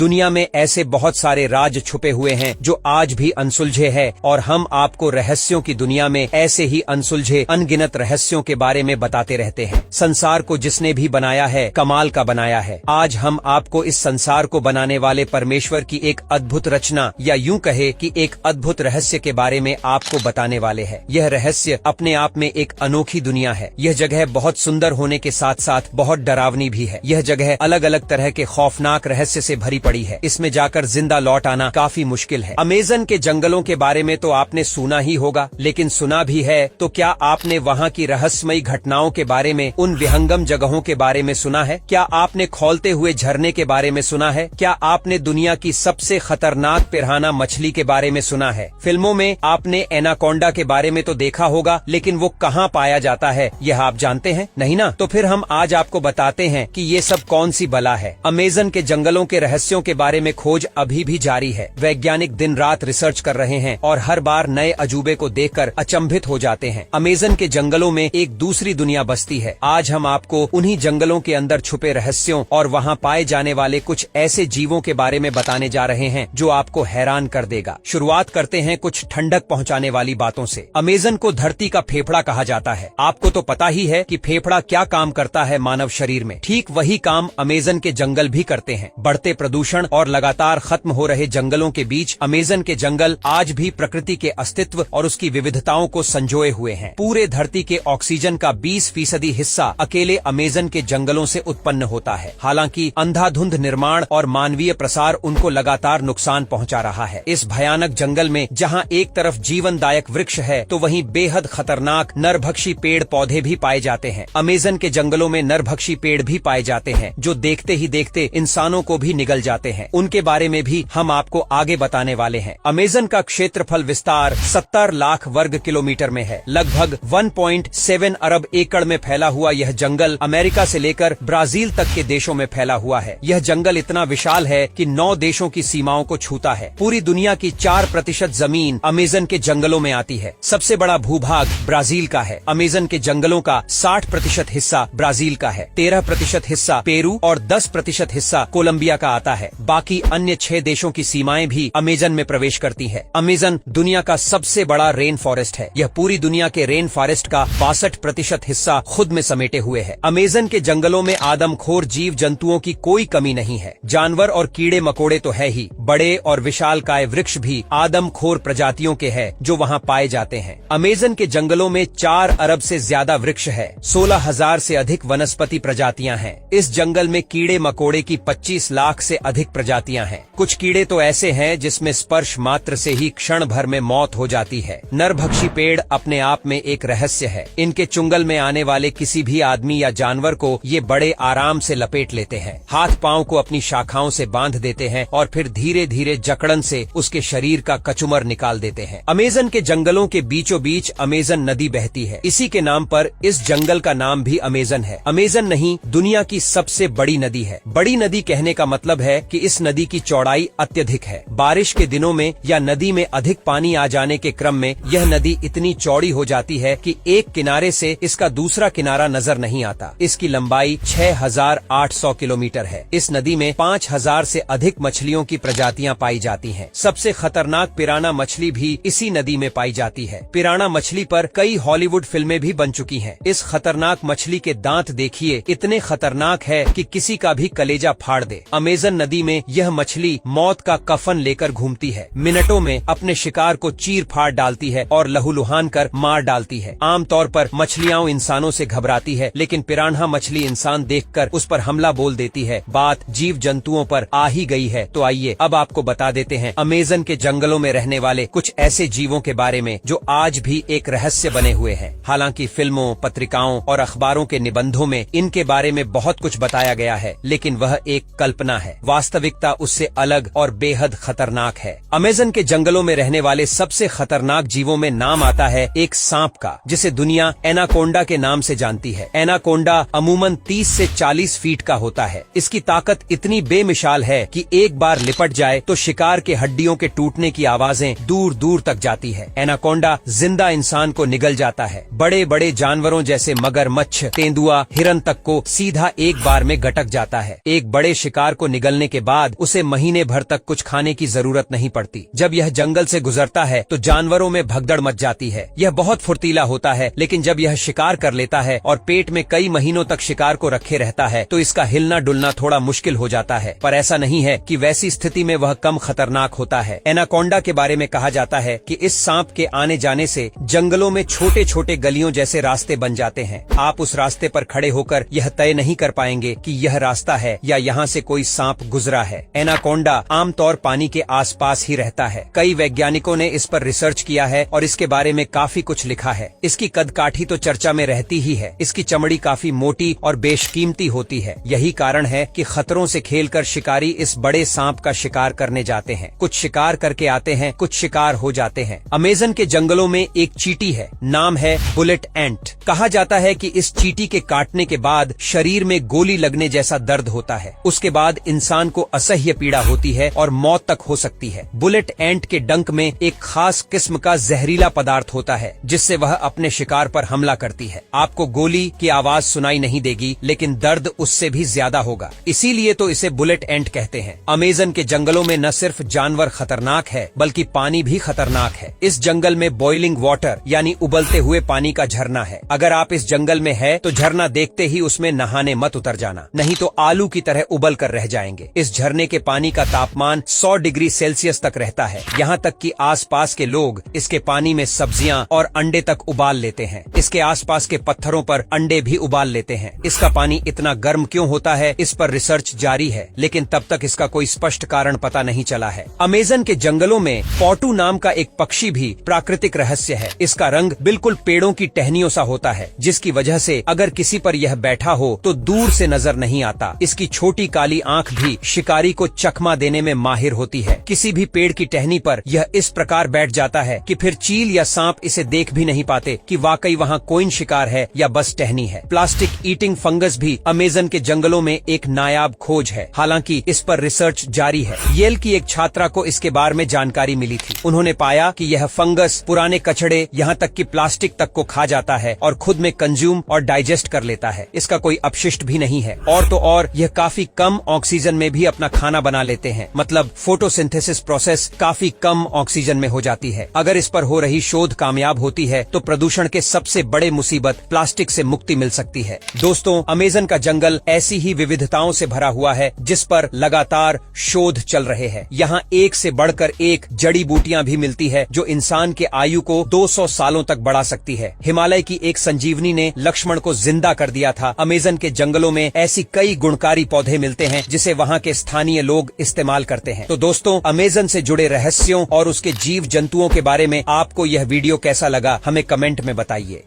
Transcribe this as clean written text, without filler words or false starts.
दुनिया में ऐसे बहुत सारे राज छुपे हुए हैं जो आज भी अनसुलझे हैं और हम आपको रहस्यों की दुनिया में ऐसे ही अनसुलझे अनगिनत रहस्यों के बारे में बताते रहते हैं। संसार को जिसने भी बनाया है कमाल का बनाया है। आज हम आपको इस संसार को बनाने वाले परमेश्वर की एक अद्भुत रचना या यूं कहे कि एक अद्भुत रहस्य के बारे में आपको बताने वाले हैं। यह रहस्य अपने आप में एक अनोखी दुनिया है। यह जगह बहुत सुंदर होने के साथ साथ बहुत डरावनी भी है। यह जगह अलग अलग तरह के खौफनाक रहस्य से भरी पड़ी है। इसमें जाकर जिंदा लौट आना काफी मुश्किल है। अमेज़न के जंगलों के बारे में तो आपने सुना ही होगा, लेकिन सुना भी है तो क्या आपने वहाँ की रहस्यमयी घटनाओं के बारे में, उन विहंगम जगहों के बारे में सुना है? क्या आपने खौलते हुए झरने के बारे में सुना है? क्या आपने दुनिया की सबसे खतरनाक पिरान्हा मछली के बारे में सुना है? फिल्मों में आपने एनाकोंडा के बारे में तो देखा होगा, लेकिन वो कहाँ पाया जाता है यह आप जानते हैं? नहीं ना? तो फिर हम आज आपको बताते हैं कि ये सब कौन सी बला है। अमेज़न के जंगलों के रहस्यों के बारे में खोज अभी भी जारी है। वैज्ञानिक दिन रात रिसर्च कर रहे हैं और हर बार नए अजूबे को देखकर अचंभित हो जाते हैं। अमेज़न के जंगलों में एक दूसरी दुनिया बसती है। आज हम आपको उन्हीं जंगलों के अंदर छुपे रहस्यों और वहाँ पाए जाने वाले कुछ ऐसे जीवों के बारे में बताने जा रहे हैं जो आपको हैरान कर देगा। शुरुआत करते हैं कुछ ठंडक पहुँचाने वाली बातों से। अमेज़न को धरती का फेफड़ा कहा जाता है। आपको तो पता ही है कि फेफड़ा क्या काम करता है मानव शरीर में। ठीक वही काम अमेज़न के जंगल भी करते हैं। बढ़ते प्रदूषण और लगातार खत्म हो रहे जंगलों के बीच अमेज़न के जंगल आज भी प्रकृति के अस्तित्व और उसकी विविधताओं को संजोए हुए हैं। पूरे धरती के ऑक्सीजन का 20% हिस्सा अकेले अमेज़न के जंगलों से उत्पन्न होता है। हालांकि अंधाधुंध निर्माण और मानवीय प्रसार उनको लगातार नुकसान पहुंचा रहा है। इस भयानक जंगल में जहां एक तरफ जीवनदायक वृक्ष है तो वहीं बेहद खतरनाक नरभक्षी पेड़ पौधे भी पाए जाते हैं। अमेज़न के जंगलों में नरभक्षी पेड़ भी पाए जाते हैं जो देखते ही देखते इंसानों को भी निगल जाते हैं। उनके बारे में भी हम आपको आगे बताने वाले हैं। अमेज़न का क्षेत्रफल विस्तार 70 लाख वर्ग किलोमीटर में है। लगभग 1.7 अरब एकड़ में फैला हुआ यह जंगल अमेरिका से लेकर ब्राजील तक के देशों में फैला हुआ है। यह जंगल इतना विशाल है कि 9 देशों की सीमाओं को छूता है। पूरी दुनिया की 4% जमीन अमेज़न के जंगलों में आती है। सबसे बड़ा भूभाग ब्राजील का है। अमेज़न के जंगलों का 60% हिस्सा ब्राजील का है, 13% हिस्सा पेरू और 10% हिस्सा कोलंबिया का आता है। बाकी अन्य 6 देशों की सीमाएं भी अमेज़न में प्रवेश करती है। अमेज़न दुनिया का सबसे बड़ा रेन फॉरेस्ट है। यह पूरी दुनिया के रेन फॉरेस्ट का 62% हिस्सा खुद में समेटे हुए है। अमेज़न के जंगलों में आदमखोर जीव जंतुओं की कोई कमी नहीं है। जानवर और कीड़े मकोड़े तो है ही, बड़े और विशालकाय वृक्ष भी आदमखोर प्रजातियों के हैं जो वहाँ पाए जाते हैं। अमेज़न के जंगलों में 4 अरब से ज्यादा वृक्ष है, 16,000 से अधिक वनस्पति प्रजातियां हैं। इस जंगल में कीड़े मकोड़े की 25 लाख से अधिक प्रजातियां हैं। कुछ कीड़े तो ऐसे हैं जिसमें स्पर्श मात्र से ही क्षण भर में मौत हो जाती है। नरभक्षी पेड़ अपने आप में एक रहस्य है। इनके चुंगल में आने वाले किसी भी आदमी या जानवर को ये बड़े आराम से लपेट लेते हैं। हाथ पांव को अपनी शाखाओं से बांध देते हैं और फिर धीरे धीरे जकड़न से उसके शरीर का कचुमर निकाल देते हैं। अमेज़न के जंगलों के बीचों बीच अमेज़न नदी बहती है। इसी के नाम पर इस जंगल का नाम भी अमेज़न है। अमेज़न नहीं, दुनिया की सबसे बड़ी नदी है। बड़ी नदी कहने का मतलब है कि इस नदी की चौड़ाई अत्यधिक है। बारिश के दिनों में या नदी में अधिक पानी आ जाने के क्रम में यह नदी इतनी चौड़ी हो जाती है कि एक किनारे से इसका दूसरा किनारा नजर नहीं आता। इसकी लंबाई 6,800 किलोमीटर है। इस नदी में 5,000 से अधिक मछलियों की प्रजातियां पाई जाती हैं। सबसे खतरनाक पिरान्हा मछली भी इसी नदी में पाई जाती है। पिरान्हा मछली पर कई हॉलीवुड फिल्में भी बन चुकी हैं। इस खतरनाक मछली के दांत देखिए, इतने खतरनाक है कि किसी का भी कलेजा फाड़ दे। अमेज़न नदी में यह मछली मौत का कफन लेकर घूमती है। मिनटों में अपने शिकार को चीर फाड़ डालती है और लहूलुहान कर मार डालती है। आमतौर पर मछलियां इंसानों से घबराती है, लेकिन पिरान्हा मछली इंसान देखकर उस पर हमला बोल देती है। बात जीव जंतुओं पर आ ही गई है तो आइए अब आपको बता देते हैं अमेज़न के जंगलों में रहने वाले कुछ ऐसे जीवों के बारे में जो आज भी एक रहस्य बने हुए हैं। हालांकि फिल्मों, पत्रिकाओं और अखबारों के निबंधों में इनके बारे में बहुत कुछ बताया गया है, लेकिन वह एक कल्पना है। वास्तविकता उससे अलग और बेहद खतरनाक है। अमेज़न के जंगलों में रहने वाले सबसे खतरनाक जीवों में नाम आता है एक सांप का, जिसे दुनिया एनाकोंडा के नाम से जानती है। एनाकोंडा अमूमन 30 से 40 फीट का होता है। इसकी ताकत इतनी बेमिसाल है कि एक बार लिपट जाए तो शिकार के हड्डियों के टूटने की आवाजें दूर दूर तक जाती है। एनाकोंडा जिंदा इंसान को निगल जाता है। बड़े बड़े जानवरों जैसे मगरमच्छ, तेंदुआ, हिरन तक को सीधा एक बार में गटक जाता है। एक बड़े शिकार को निगलने के बाद उसे महीने भर तक कुछ खाने की जरूरत नहीं पड़ती। जब यह जंगल से गुजरता है तो जानवरों में भगदड़ मच जाती है। यह बहुत फुर्तीला होता है, लेकिन जब यह शिकार कर लेता है और पेट में कई महीनों तक शिकार को रखे रहता है तो इसका हिलना डुलना थोड़ा मुश्किल हो जाता है। पर ऐसा नहीं है कि वैसी स्थिति में वह कम खतरनाक होता है। एनाकोंडा के बारे में कहा जाता है कि इस सांप के आने जाने से जंगलों में छोटे छोटे गलियों जैसे रास्ते बन जाते हैं। आप उस रास्ते पर खड़े होकर यह तय नहीं कर पाएंगे कि यह रास्ता है या यहाँ से कोई सांप गुजरा है। एनाकोंडा आमतौर पानी के आसपास ही रहता है। कई वैज्ञानिकों ने इस पर रिसर्च किया है और इसके बारे में काफी कुछ लिखा है। इसकी कदकाठी तो चर्चा में रहती ही है। इसकी चमड़ी काफी मोटी और बेशकीमती होती है। यही कारण है कि खतरों से खेलकर शिकारी इस बड़े सांप का शिकार करने जाते हैं। कुछ शिकार करके आते हैं, कुछ शिकार हो जाते हैं। अमेज़न के जंगलों में एक चींटी है, नाम है बुलेट एंट। कहा जाता है कि इस चींटी के काटने के बाद शरीर में गोली लगने जैसा दर्द होता है। उसके बाद इंसान को असह्य पीड़ा होती है और मौत तक हो सकती है। बुलेट एंट के डंक में एक खास किस्म का जहरीला पदार्थ होता है जिससे वह अपने शिकार पर हमला करती है। आपको गोली की आवाज सुनाई नहीं देगी, लेकिन दर्द उससे भी ज्यादा होगा। इसीलिए तो इसे बुलेट एंट कहते हैं। अमेज़न के जंगलों में न सिर्फ जानवर खतरनाक है बल्कि पानी भी खतरनाक है। इस जंगल में बॉइलिंग वाटर यानी उबलते हुए पानी का झरना है। अगर आप इस जंगल में है तो झरना देखते ही उसमें नहाने मत उतर जाना, नहीं तो आलू की तरह उबल कर रह जाएंगे। इस झरने के पानी का तापमान 100 डिग्री सेल्सियस तक रहता है। यहाँ तक कि आसपास के लोग इसके पानी में सब्जियां और अंडे तक उबाल लेते हैं। इसके आसपास के पत्थरों पर अंडे भी उबाल लेते हैं। इसका पानी इतना गर्म क्यों होता है, इस पर रिसर्च जारी है, लेकिन तब तक इसका कोई स्पष्ट कारण पता नहीं चला है। अमेज़न के जंगलों में पॉटू नाम का एक पक्षी भी प्राकृतिक रहस्य है। इसका रंग बिल्कुल पेड़ों की टहनियों सा होता है, जिसकी वजह से अगर किसी पर यह बैठा हो तो दूर से नजर नहीं आता। इसकी छोटी काली आंख भी शिकारी को चकमा देने में माहिर होती है। किसी भी पेड़ की टहनी पर यह इस प्रकार बैठ जाता है कि फिर चील या सांप इसे देख भी नहीं पाते कि वाकई वहाँ कोई शिकार है या बस टहनी है। प्लास्टिक ईटिंग फंगस भी अमेज़न के जंगलों में एक नायाब खोज है। हालांकि इस पर रिसर्च जारी है। येल की एक छात्रा को इसके बारे में जानकारी मिली थी। उन्होंने पाया कि यह फंगस पुराने कचड़े यहाँ तक कि प्लास्टिक तक को खा जाता है और खुद में कंज्यूम और डाइजेस्ट कर लेता है। इसका कोई अपशिष्ट भी नहीं है। और तो और यह काफी कम ऑक्सीजन में भी अपना खाना बना लेते हैं। मतलब फोटोसिंथेसिस प्रोसेस काफी कम ऑक्सीजन में हो जाती है। अगर इस पर हो रही शोध कामयाब होती है तो प्रदूषण के सबसे बड़े मुसीबत प्लास्टिक से मुक्ति मिल सकती है। दोस्तों, अमेज़न का जंगल ऐसी ही विविधताओं से भरा हुआ है जिस पर लगातार शोध चल रहे हैं। यहाँ एक से बढ़कर एक जड़ी बूटियां भी मिलती है जो इंसान के आयु को 200 सालों तक बढ़ा सकती है। हिमालय की एक संजीवनी ने लक्ष्मण को जिंदा कर दिया था। अमेज़न के जंगलों में ऐसी कई गुणकारी पौधे मिलते हैं जिसे वहाँ के स्थानीय लोग इस्तेमाल करते हैं। तो दोस्तों, अमेज़न से जुड़े रहस्यों और उसके जीव जंतुओं के बारे में आपको यह वीडियो कैसा लगा, हमें कमेंट में बताइए।